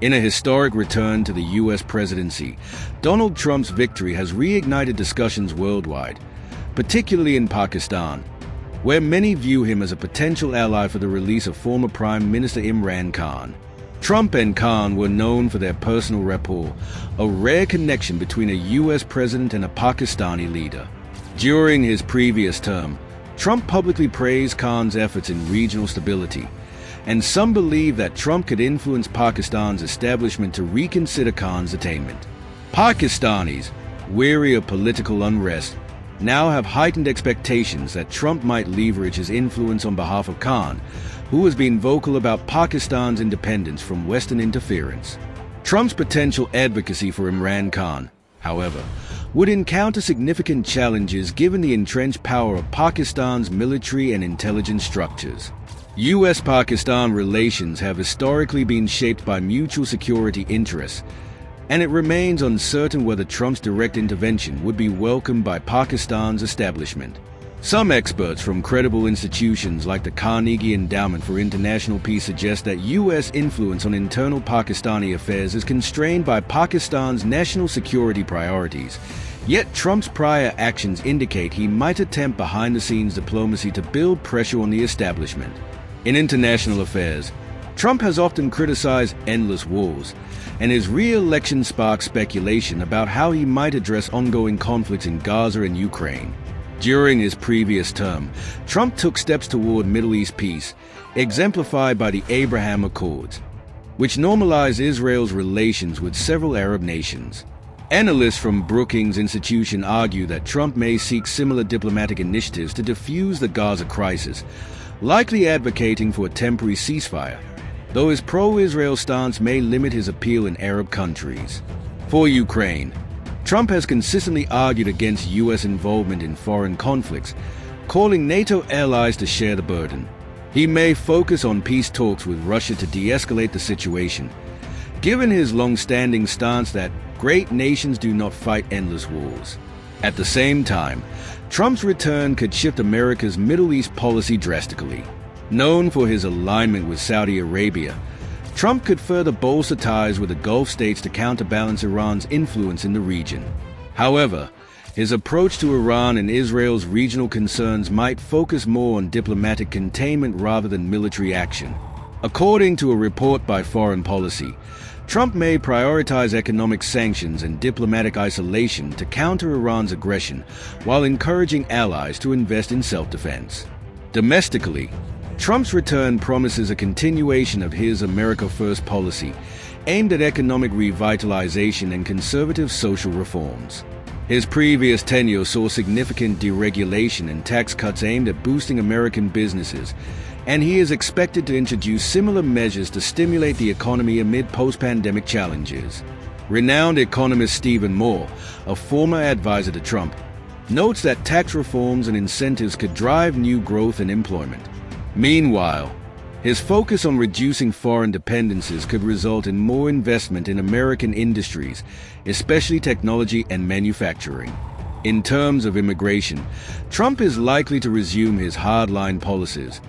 In a historic return to the U.S. presidency, Donald Trump's victory has reignited discussions worldwide, particularly in Pakistan, where many view him as a potential ally for the release of former Prime Minister Imran Khan. Trump and Khan were known for their personal rapport, a rare connection between a U.S. president and a Pakistani leader. During his previous term, Trump publicly praised Khan's efforts in regional stability, and some believe that Trump could influence Pakistan's establishment to reconsider Khan's detainment. Pakistanis, weary of political unrest, now have heightened expectations that Trump might leverage his influence on behalf of Khan, who has been vocal about Pakistan's independence from Western interference. Trump's potential advocacy for Imran Khan, however, would encounter significant challenges given the entrenched power of Pakistan's military and intelligence structures. U.S.-Pakistan relations have historically been shaped by mutual security interests, and it remains uncertain whether Trump's direct intervention would be welcomed by Pakistan's establishment. Some experts from credible institutions like the Carnegie Endowment for International Peace suggest that U.S. influence on internal Pakistani affairs is constrained by Pakistan's national security priorities, yet Trump's prior actions indicate he might attempt behind-the-scenes diplomacy to build pressure on the establishment. In international affairs, Trump has often criticized endless wars, and his re-election sparked speculation about how he might address ongoing conflicts in Gaza and Ukraine. During his previous term, Trump took steps toward Middle East peace, exemplified by the Abraham Accords, which normalized Israel's relations with several Arab nations. Analysts from Brookings Institution argue that Trump may seek similar diplomatic initiatives to defuse the Gaza crisis, likely advocating for a temporary ceasefire, though his pro-Israel stance may limit his appeal in Arab countries. For Ukraine, Trump has consistently argued against U.S. involvement in foreign conflicts, calling NATO allies to share the burden. He may focus on peace talks with Russia to de-escalate the situation, given his long-standing stance that great nations do not fight endless wars. At the same time, Trump's return could shift America's Middle East policy drastically. Known for his alignment with Saudi Arabia, Trump could further bolster ties with the Gulf states to counterbalance Iran's influence in the region. However, his approach to Iran and Israel's regional concerns might focus more on diplomatic containment rather than military action. According to a report by Foreign Policy, Trump may prioritize economic sanctions and diplomatic isolation to counter Iran's aggression, while encouraging allies to invest in self-defense. Domestically, Trump's return promises a continuation of his America First policy, aimed at economic revitalization and conservative social reforms. His previous tenure saw significant deregulation and tax cuts aimed at boosting American businesses, and he is expected to introduce similar measures to stimulate the economy amid post-pandemic challenges. Renowned economist Stephen Moore, a former advisor to Trump, notes that tax reforms and incentives could drive new growth and employment. Meanwhile, his focus on reducing foreign dependencies could result in more investment in American industries, especially technology and manufacturing. In terms of immigration, Trump is likely to resume his hardline policies,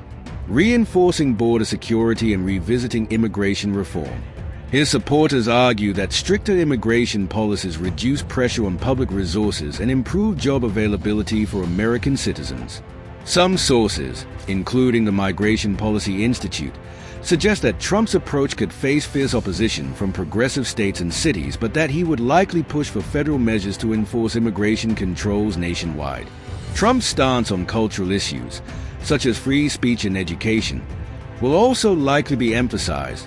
reinforcing border security and revisiting immigration reform. His supporters argue that stricter immigration policies reduce pressure on public resources and improve job availability for American citizens. Some sources, including the Migration Policy Institute, suggest that Trump's approach could face fierce opposition from progressive states and cities, but that he would likely push for federal measures to enforce immigration controls nationwide. Trump's stance on cultural issues, such as free speech and education, will also likely be emphasized,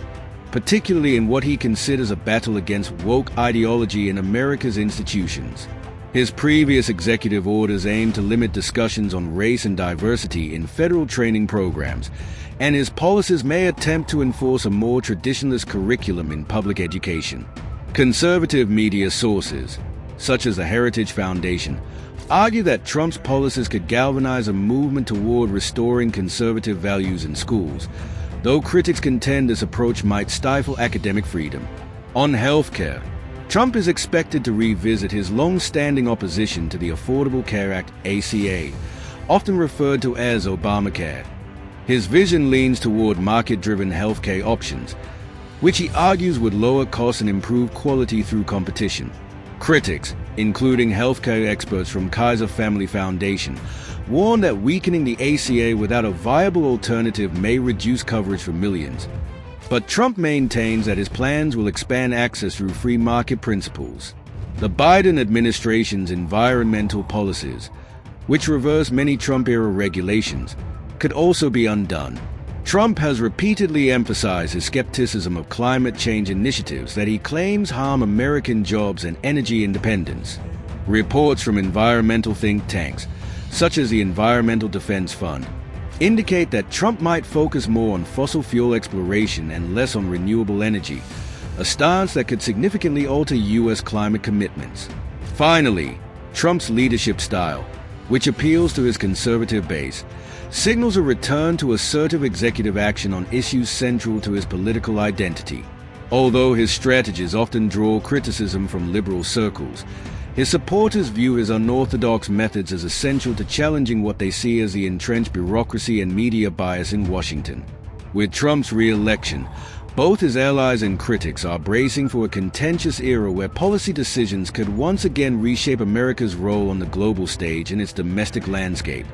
particularly in what he considers a battle against woke ideology in America's institutions. His previous executive orders aim to limit discussions on race and diversity in federal training programs, and his policies may attempt to enforce a more traditionalist curriculum in public education. Conservative media sources, such as the Heritage Foundation, argue that Trump's policies could galvanize a movement toward restoring conservative values in schools, though critics contend this approach might stifle academic freedom. On healthcare, Trump is expected to revisit his long-standing opposition to the Affordable Care Act, ACA, often referred to as Obamacare. His vision leans toward market-driven healthcare options, which he argues would lower costs and improve quality through competition. Critics, including healthcare experts from Kaiser Family Foundation, warn that weakening the ACA without a viable alternative may reduce coverage for millions. But Trump maintains that his plans will expand access through free market principles. The Biden administration's environmental policies, which reverse many Trump-era regulations, could also be undone. Trump has repeatedly emphasized his skepticism of climate change initiatives that he claims harm American jobs and energy independence. Reports from environmental think tanks, such as the Environmental Defense Fund, indicate that Trump might focus more on fossil fuel exploration and less on renewable energy, a stance that could significantly alter U.S. climate commitments. Finally, Trump's leadership style, which appeals to his conservative base, signals a return to assertive executive action on issues central to his political identity. Although his strategies often draw criticism from liberal circles, his supporters view his unorthodox methods as essential to challenging what they see as the entrenched bureaucracy and media bias in Washington. With Trump's re-election, both his allies and critics are bracing for a contentious era where policy decisions could once again reshape America's role on the global stage and its domestic landscape.